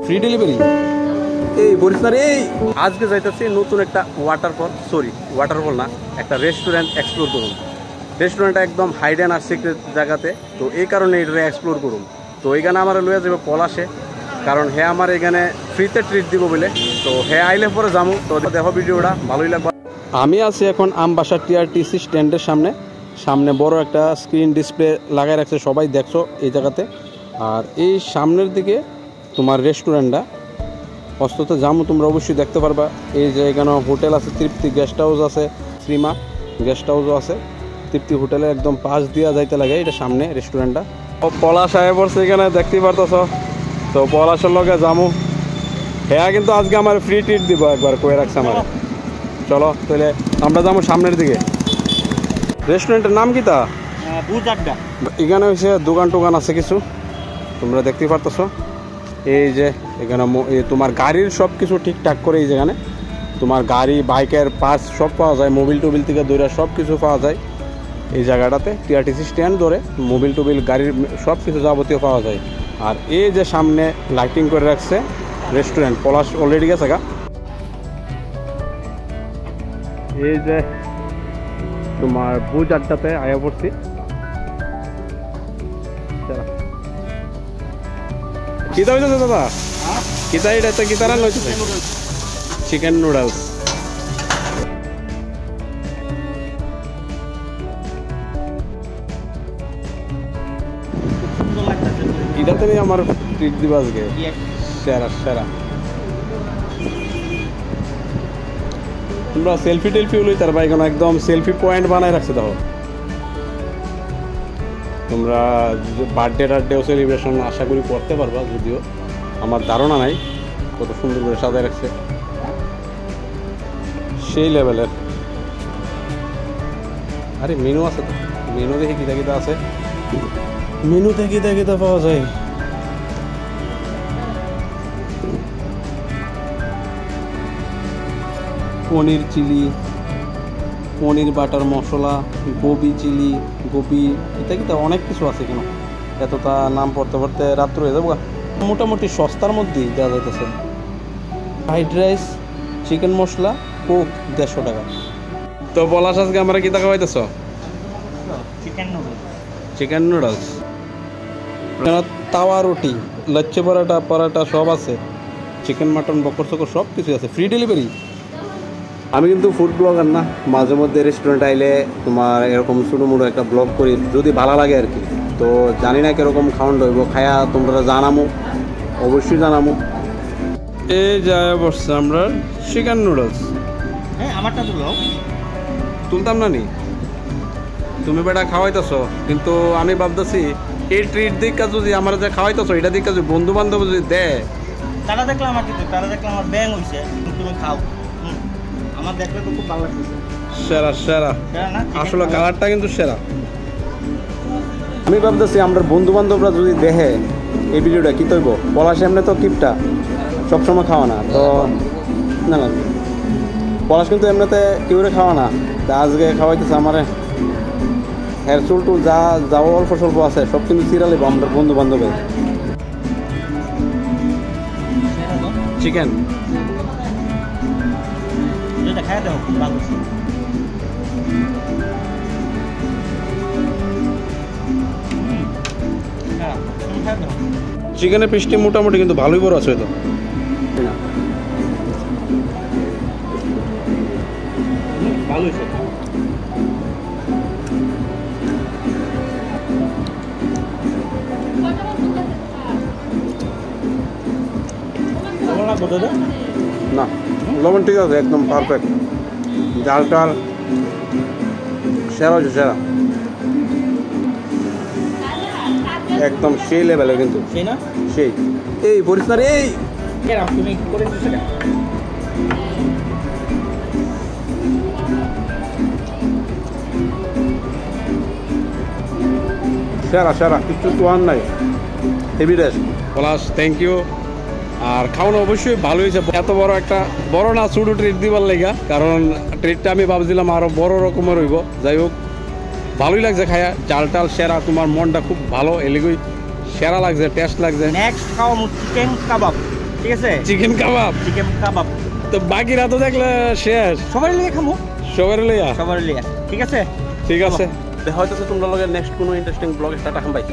Free delivery. এই বলিস না রে, আজকে যাইতেছি নতুন একটা ওয়াটারফল না, একটা রেস্টুরেন্ট এক্সপ্লোর করুন। রেস্টুরেন্টটা একদম হাইডেন আর সিক্রেট জায়গাতে, তো এই কারণে এটা এক্সপ্লোর করুন। তো এইখানে আমার লইয়া যাবে পলাশে, কারণ হ্যাঁ আমার এখানে ফ্রিতে ট্রিট দিব বলে। তো হ্যাঁ আইলে পরে যাবো, তো দেখো ভিডিওটা ভালোই লাগবে। আমি আছি এখন আমবাসা টিআরটিসি স্ট্যান্ডের সামনে বড় একটা স্ক্রিন ডিসপ্লে লাগাই রাখছে, সবাই দেখছো এই জায়গাতে। আর এই সামনের দিকে তোমার রেস্টুরেন্টটা অন্তত যাবো, তোমরা অবশ্যই দেখতে পারবা। এই যে এখানে হোটেল আছে, তৃপ্তি গেস্ট হাউস আছে, শ্রীমা গেস্ট হাউসও আছে। তৃপ্তি হোটেলে একদম পাশ দিয়া যাইতে লাগে, এটা সামনে রেস্টুরেন্টটা। পলাশ আয় পড়ছে এখানে, দেখতেই পারতেছ। তো পলাশের লগে যাবো, হ্যাঁ কিন্তু আজকে আমার ফ্রি ট্রিট দিব, একবার কয়ে রাখছে আমার। চলো তাহলে আমরা যাবো সামনের দিকে। রেস্টুরেন্টের নাম কি তা? এখানে হচ্ছে দোকান টোকান আছে কিছু, তোমরা দেখতেই পারতেছ। এই যে এখানে তোমার গাড়ির সব কিছু ঠিকঠাক করে, এই যেখানে তোমার গাড়ি বাইকের পার্টস সব পাওয়া যায়, মোবিল টোবিল থেকে দৌড়া সব কিছু পাওয়া যায় এই জায়গাটাতে। টিআরটিসি স্ট্যান্ড ধরে মোবিল টোবিল গাড়ির সব কিছু যাবতীয় পাওয়া যায়। আর এই যে সামনে লাইটিং করে রাখছে রেস্টুরেন্ট, পলাশ অলরেডি গেছে গা। এই যে তোমার বুজ আড্ডাতে আয়া পড়ছি। কিতা হইতেছে দাদা? কিতা এটা কিতা রান্না হইতেছে? Chicken noodles. এটাতে নিয়ে আমার ট্রিট দিবা আজকে, সেরা। তোমরা সেলফি টেলফি লই তার বাইক একদম সেলফি পয়েন্ট বানায় রাখছে। দেখো তোমরা বার্থডেও সেলিব্রেশন আশা করি করতে পারবা, যদিও আমার ধারণা নাই কত সুন্দর করে সাজায় রাখছে, সেই লেভেলের। আরে মেনু আছে তো, মেনু দেখি কিতা আছে, মেনুতে কিতা পাওয়া যায়। পনির চিলি, পনির বাটার মশলা, গোবি চিলি, গোবি কিতা অনেক কিছু আছে কেন, এতটা নাম পড়তে রাত্র হয়ে যাবো। মোটামুটি সস্তার মধ্যেই দেওয়া যাইতেছে। ফ্রাইড রাইস, চিকেন মশলা, কোক 150 টাকা। তো পলাশ আজকে আমরা কিতা খাওয়াইতেছ? চিকেন নুডলস, তাওয়া রুটি, লচ্ছি পরাটা সব আছে, চিকেন মাটন বকর সকর সব কিছু আছে, ফ্রি ডেলিভারি। আমি কিন্তু ফুড ব্লগার না, মাঝে মধ্যে রেস্টুরেন্ট আইলে তোমার এরকম ছোটো মোটো একটা ব্লগ করি, যদি ভালো লাগে আর কি। তো জানি না কীরকম খাওয়ান রইব, খায়া তোমরা জানামো, অবশ্যই জানামো। এই যায় বসছে আমরা চিকেন নুডলস। হ্যাঁ আমারটা তুলতাম না নি, তুমি বেটা খাওয়াইতেছ, কিন্তু আমি ভাবতেছি এই ট্রিট দিকটা যদি আমার যে খাওয়াইতেছ এটা দিকটা যদি বন্ধু বান্ধব যদি দেয়, তারা দেখলে আমার কিছু, তারা দেখলে আমার ব্যাং হয়েছে, তুমি খাও, আমার দেখলে তো খুব ভালো লাগছে। সেরা আসলে কালারটা কিন্তু সেরা। আমি ভাবতেছি আমরা বন্ধু বান্ধবরা যদি দেখে এই ভিডিওটা কি তৈব, পলাশ এমনি তো কিপটা সবসময় খাওয়া না, তো না পলাশ কিন্তু এমনিতে কেউরে খাওয়া না, তা আজকে খাওয়াইতেছে আমারে। হেয়ার চুল টুল যাও অল্প স্বল্প আছে সব কিন্তু সিরিয়ালে আমরা বন্ধু বান্ধবের। চিকেন চিকেনের পিসটি মোটামুটি কিন্তু ভালোই বড় আছে তো। ভালো হয়েছে। না লবণ ঠিক আছে, একদম পারফেক্ট, ডাল টাল সেরা হচ্ছে, সেরা একদম সেই লেভেলের, কিন্তু সেই। এই বলিস না রে, সেরা কিছু তো আর নাই, heavy rest. Palash thank you. আর খাওয়ানো অবশ্যই ভালো হয়েছে, এত বড় না ছোটো ট্রিট দিবার লেগা, কারণ ট্রিটটা আমি ভাবছিলাম আরও বড় রকমের হইব। যাই হোক ভালোই লাগছে খায়া, চাল টাল সেরা, তোমার মনটা খুব ভালো, এলিগুই সেরা লাগছে, টেস্ট লাগছে। নেক্সট খাওয়া চিকেন কাবাব, ঠিক আছে চিকেন কাবাব চিকেন কাবাব তো বাকিরা তো দেখলে শেষ সবাই লিয়ে খামু সবার লইয়া সবার লিয়ে ঠিক আছে ঠিক আছে দেখা হইতেছে তোমরা লগে নেক্সট কোনো ইন্টারেস্টিং ব্লগে টাটা খাম ভাই